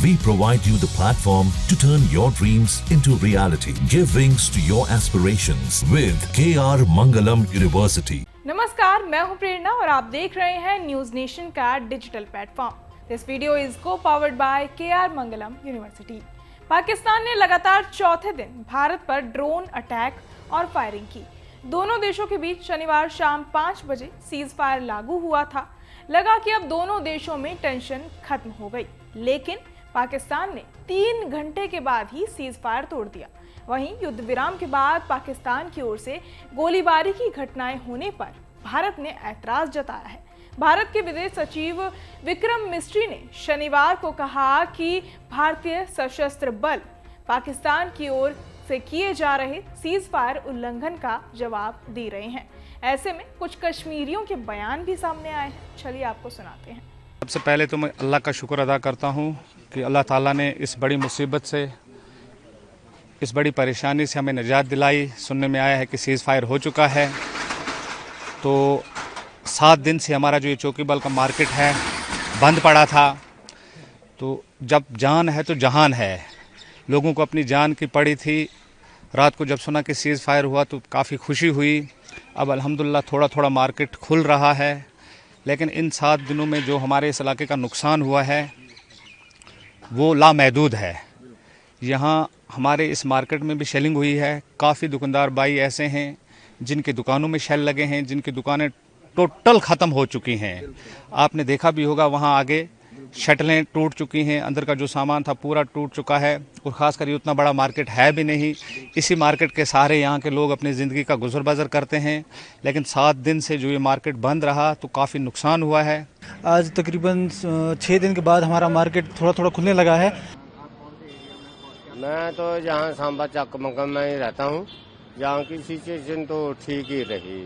We provide you the platform to turn your dreams into reality. Give wings to your aspirations with KR Mangalam University. नमस्कार, मैं हूं प्रेरणा और आप देख रहे हैं न्यूज नेशन का digital platform. This video is co powered by KR Mangalam university. Pakistan ने लगातार चौथे दिन भारत पर ड्रोन अटैक और फायरिंग की। दोनों देशों के बीच शनिवार शाम 5 बजे सीज फायर लागू हुआ था। लगा कि अब दोनों देशों में टेंशन खत्म हो गई, लेकिन पाकिस्तान ने 3 घंटे के बाद ही सीज फायर तोड़ दिया। वहीं युद्ध विराम के बाद पाकिस्तान की ओर से गोलीबारी की घटनाएं होने पर भारत ने ऐतराज जताया है। भारत के विदेश सचिव विक्रम मिस्री ने शनिवार को कहा कि भारतीय सशस्त्र बल पाकिस्तान की ओर से किए जा रहे सीज फायर उल्लंघन का जवाब दे रहे हैं। ऐसे में कुछ कश्मीरियों के बयान भी सामने आए हैं। चलिए आपको सुनाते हैं। सबसे पहले तो मैं अल्लाह का शुक्र अदा करता हूं कि अल्लाह ताला ने इस बड़ी मुसीबत से, इस बड़ी परेशानी से हमें निजात दिलाई। सुनने में आया है कि सीज़ फायर हो चुका है। तो 7 दिन से हमारा जो ये चौकी बल का मार्केट है बंद पड़ा था। तो जब जान है तो जहान है, लोगों को अपनी जान की पड़ी थी। रात को जब सुना कि सीज़ फायर हुआ तो काफ़ी खुशी हुई। अब अल्हम्दुलिल्लाह थोड़ा थोड़ा मार्केट खुल रहा है, लेकिन इन 7 दिनों में जो हमारे इस इलाके का नुकसान हुआ है वो लामहदूद है। यहाँ हमारे इस मार्केट में भी शेलिंग हुई है। काफ़ी दुकानदार भाई ऐसे हैं जिनकी दुकानों में शेल लगे हैं, जिनकी दुकानें टोटल ख़त्म हो चुकी हैं। आपने देखा भी होगा, वहाँ आगे शटलें टूट चुकी हैं, अंदर का जो सामान था पूरा टूट चुका है। और ख़ासकर ये उतना बड़ा मार्केट है भी नहीं। इसी मार्केट के सहारे यहाँ के लोग अपनी ज़िंदगी का गुजर बसर करते हैं। लेकिन 7 दिन से जो ये मार्केट बंद रहा तो काफ़ी नुकसान हुआ है। आज तकरीबन 6 दिन के बाद हमारा मार्केट थोड़ा थोड़ा खुलने लगा है। मैं तो जहाँ सांबा चक मंगल में ही रहता हूँ। यहाँ की सिचुएशन तो ठीक ही रही।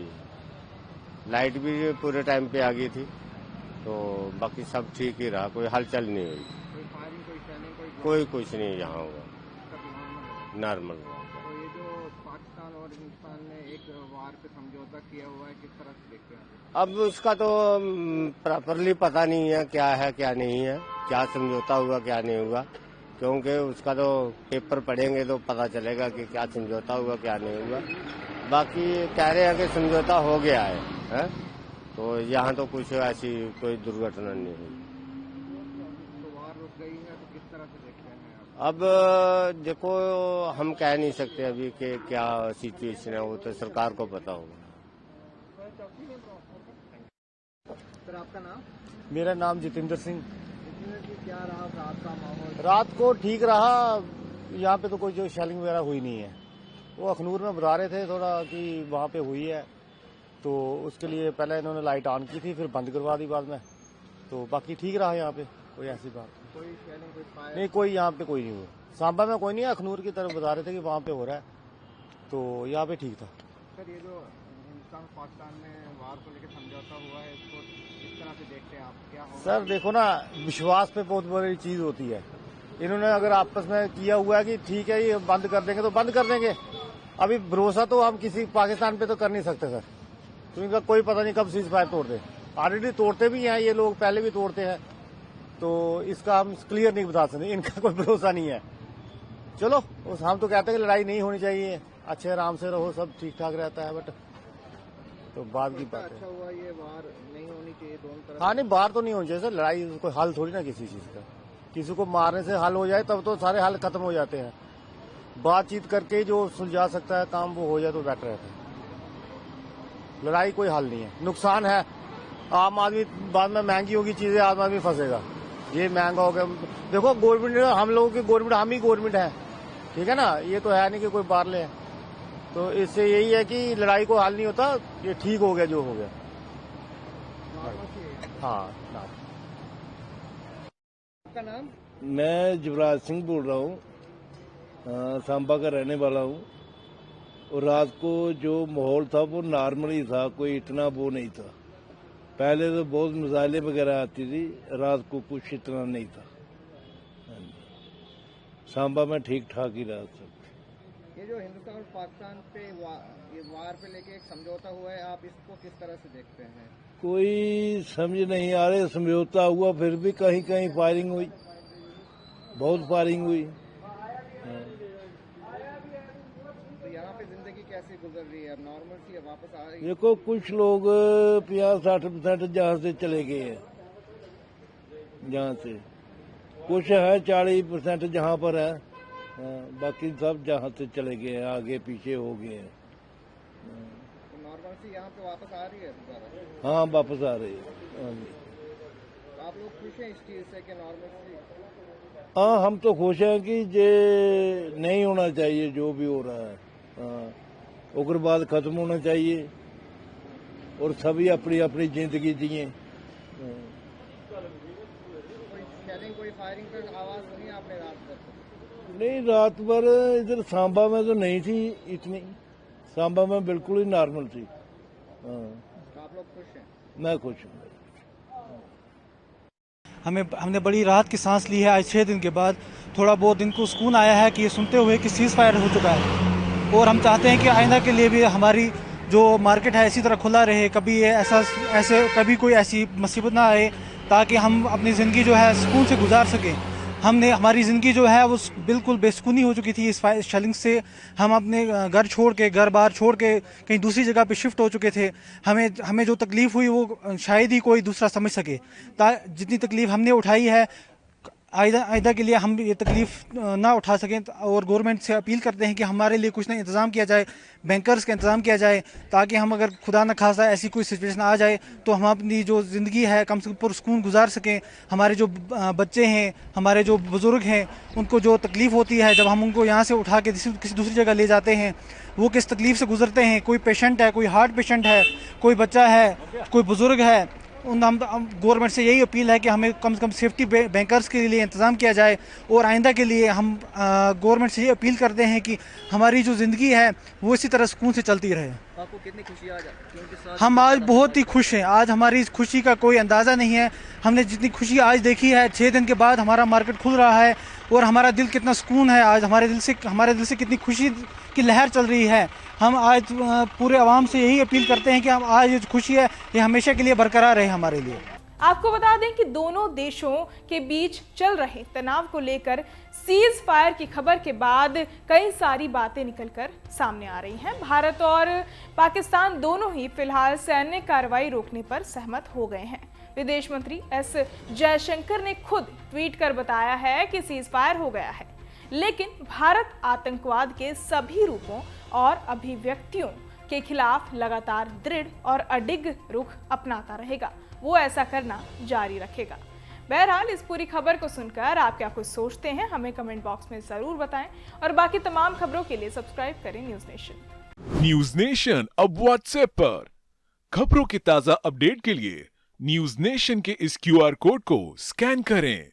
लाइट भी पूरे टाइम पे आ गई थी, तो बाकी सब ठीक ही रहा। कोई हलचल नहीं हुई, कोई कुछ नहीं यहाँ हुआ, नॉर्मल हुआ। तो ये जो पाकिस्तान और हिंदुस्तान ने एक वार पे समझौता किया हुआ है, किस तरह से देखते हैं? अब उसका तो प्रॉपरली पता नहीं है क्या है क्या नहीं है, क्या समझौता हुआ क्या नहीं हुआ, क्योंकि उसका तो पेपर पढ़ेंगे तो पता चलेगा कि क्या समझौता हुआ क्या नहीं हुआ। बाकी कह रहे हैं कि समझौता हो गया है? तो यहाँ तो कुछ ऐसी कोई दुर्घटना नहीं हुई। तो वार रुक गई है, तो किस तरह से देखते हैं? अब देखो, हम कह नहीं सकते अभी कि क्या सिचुएशन है, वो तो सरकार को पता होगा। सर, आपका नाम? मेरा नाम जितेंद्र सिंह। क्या रहा रात का माहौल? रात को ठीक रहा। यहाँ पे तो कोई जो शेलिंग वगैरह हुई नहीं है। वो अखनूर में बता रहे थे थोड़ा कि वहाँ पे हुई है, तो उसके लिए पहले इन्होंने लाइट ऑन की थी, फिर बंद करवा दी बाद में। तो बाकी ठीक रहा यहाँ पे, कोई ऐसी बात कोई शेलिंग, कोई फायर नहीं। कोई यहाँ पे कोई नहीं हुआ। सांबा में कोई नहीं है, अखनूर की तरफ बता रहे थे कि वहाँ पे हो रहा है, तो यहाँ पे ठीक था। सर, ये जो हिंदुस्तान पाकिस्तान में वार को लेकर समझौता हुआ है, इसको किस तरह से देखते हैं आप? क्या होगा? सर देखो ना, विश्वास पे बहुत बड़ी चीज होती है। इन्होंने अगर आपस में किया हुआ है कि ठीक है ये बंद कर देंगे तो बंद कर देंगे। अभी भरोसा तो हम किसी पाकिस्तान पे तो कर नहीं सकते सर, तो इनका कोई पता नहीं कब सीज फायर तोड़ दे। ऑलरेडी तोड़ते भी हैं ये लोग, पहले भी तोड़ते हैं, तो इसका हम क्लियर नहीं बता सकते। इनका कोई भरोसा नहीं है। चलो, हम तो कहते हैं कि लड़ाई नहीं होनी चाहिए, अच्छे आराम से रहो, सब ठीक ठाक रहता है। बट तो बाद की बात है। अच्छा हुआ ये वार नहीं होनी चाहिए दोनों तरफ। हाँ नहीं, बाहर तो नहीं होनी चाहिए सर। लड़ाई कोई हल थोड़ी ना किसी चीज का। किसी को मारने से हल हो जाए तब तो सारे हल खत्म हो जाते हैं। बातचीत करके जो सुलझा सकता है काम वो हो जाए तो बेटर रहता है। लड़ाई कोई हल नहीं है, नुकसान है। आम आदमी बाद में महंगी होगी चीजें, आम आदमी फंसेगा। ये महंगा हो गया। देखो गवर्नमेंट, हम लोगों की गवर्नमेंट, हम ही गवर्नमेंट है, ठीक है ना। ये तो है नहीं कि कोई बाहर ले। तो इससे यही है कि लड़ाई को हल नहीं होता, ये ठीक हो गया जो हो गया। हाँ। आपका नाम? मैं युवराज सिंह बोल रहा हूँ, सांबा का रहने वाला हूँ। और रात को जो माहौल था वो नॉर्मल ही था, कोई इतना वो नहीं था। पहले तो बहुत मिसाइलें वगैरह आती थी, रात को कुछ इतना नहीं था। सांबा में ठीक ठाक ही रहा सब। ये जो हिंदुस्तान और पाकिस्तान पे ये वार पे लेके एक समझौता हुआ है, आप इसको किस तरह से देखते हैं? कोई समझ नहीं आ रहे। समझौता हुआ फिर भी कहीं कहीं फायरिंग हुई। बहुत फायरिंग हुई। तो यहाँ पे जिंदगी कैसे गुजर रही है? नॉर्मल सी है, वापस आ रही है? देखो कुछ लोग 50-60% जहाँ से चले गए हैं, यहाँ से कुछ है 40% जहाँ पर है, बाकी सब जहाँ से चले गए हैं, आगे पीछे हो गए हैं। तो नॉर्मल सी यहाँ पे वापस आ रही है दोबारा? हाँ वापस आ रही है। हाँ जी, तो आप लोग खुश हैं इस चीज से कि नॉर्मल सी? हाँ हम तो खुश हैं कि ये नहीं होना चाहिए जो भी हो रहा है। हाँ, उग्रवाद खत्म होना चाहिए और सभी अपनी अपनी जिंदगी जिए। कोई शेलिंग, कोई फायरिंग पर आवाज सुनी आपने रात भर? नहीं, रात भर इधर सांबा में तो नहीं थी इतनी, सांबा में बिल्कुल ही नॉर्मल थी। हाँ, तो आप लोग खुश हैं? मैं खुश हूँ। हमने बड़ी राहत की सांस ली है। आज 6 दिन के बाद थोड़ा बहुत इनको सुकून आया है कि ये सुनते हुए कि सीज़ फायर हो चुका है, और हम चाहते हैं कि आइंदा के लिए भी हमारी जो मार्केट है इसी तरह खुला रहे, कभी ये कभी कोई ऐसी मुसीबत ना आए, ताकि हम अपनी ज़िंदगी जो है सुकून से गुजार सकें। हमारी ज़िंदगी जो है वो बिल्कुल बेसुकूनी हो चुकी थी इस शेलिंग से। हम अपने घर बार छोड़ के कहीं दूसरी जगह पे शिफ्ट हो चुके थे। हमें जो तकलीफ़ हुई वो शायद ही कोई दूसरा समझ सके। जितनी तकलीफ़ हमने उठाई है, आइंदा के लिए हम ये तकलीफ़ ना उठा सकें, और गवर्नमेंट से अपील करते हैं कि हमारे लिए कुछ ना इंतज़ाम किया जाए, बैंकर्स का इंतज़ाम किया जाए, ताकि हम अगर खुदा न खासा ऐसी कोई सिचुएशन आ जाए तो हम अपनी जो ज़िंदगी है कम से कम पुरसुकून गुजार सकें। हमारे जो बच्चे हैं, हमारे जो बुज़ुर्ग हैं, उनको जो तकलीफ़ होती है जब हम उनको यहाँ से उठा के किसी दूसरी जगह ले जाते हैं, वो किस तकलीफ़ से गुजरते हैं। कोई पेशेंट है, कोई हार्ट पेशेंट है, कोई बच्चा है, कोई बुज़ुर्ग है। हम गवर्नमेंट से यही अपील है कि हमें कम से कम सेफ्टी बैंकर्स के लिए इंतज़ाम किया जाए, और आइंदा के लिए हम गवर्नमेंट से ये अपील करते हैं कि हमारी जो ज़िंदगी है वो इसी तरह सुकून से चलती रहे। आपको कितनी खुशी आज? हम आज बहुत ही खुश हैं। आज हमारी इस खुशी का कोई अंदाज़ा नहीं है। हमने जितनी खुशी आज देखी है, 6 दिन के बाद हमारा मार्केट खुल रहा है, और हमारा दिल कितना सुकून है। आज हमारे दिल से कितनी खुशी की लहर चल रही है। हम आज पूरे आवाम से यही अपील करते हैं कि हम आज जो खुशी है ये हमेशा के लिए बरकरार रहे हमारे लिए। आपको बता दें कि दोनों देशों के बीच चल रहे तनाव को लेकर सीज फायर की खबर के बाद कई सारी बातें निकलकर सामने आ रही हैं। भारत और पाकिस्तान दोनों ही फिलहाल सैन्य कार्रवाई रोकने पर सहमत हो गए हैं। विदेश मंत्री एस जयशंकर ने खुद ट्वीट कर बताया है कि सीज फायर हो गया है, लेकिन भारत आतंकवाद के सभी रूपों और अभिव्यक्तियों के खिलाफ लगातार दृढ़ और अडिग रुख अपनाता रहेगा। वो ऐसा करना जारी रखेगा। बहरहाल इस पूरी खबर को सुनकर आप क्या कुछ सोचते हैं, हमें कमेंट बॉक्स में जरूर बताएं, और बाकी तमाम खबरों के लिए सब्सक्राइब करें न्यूज़ नेशन। न्यूज़ नेशन अब व्हाट्सएप पर खबरों के ताजा अपडेट के लिए न्यूज़ नेशन के इस QR कोड को स्कैन करें।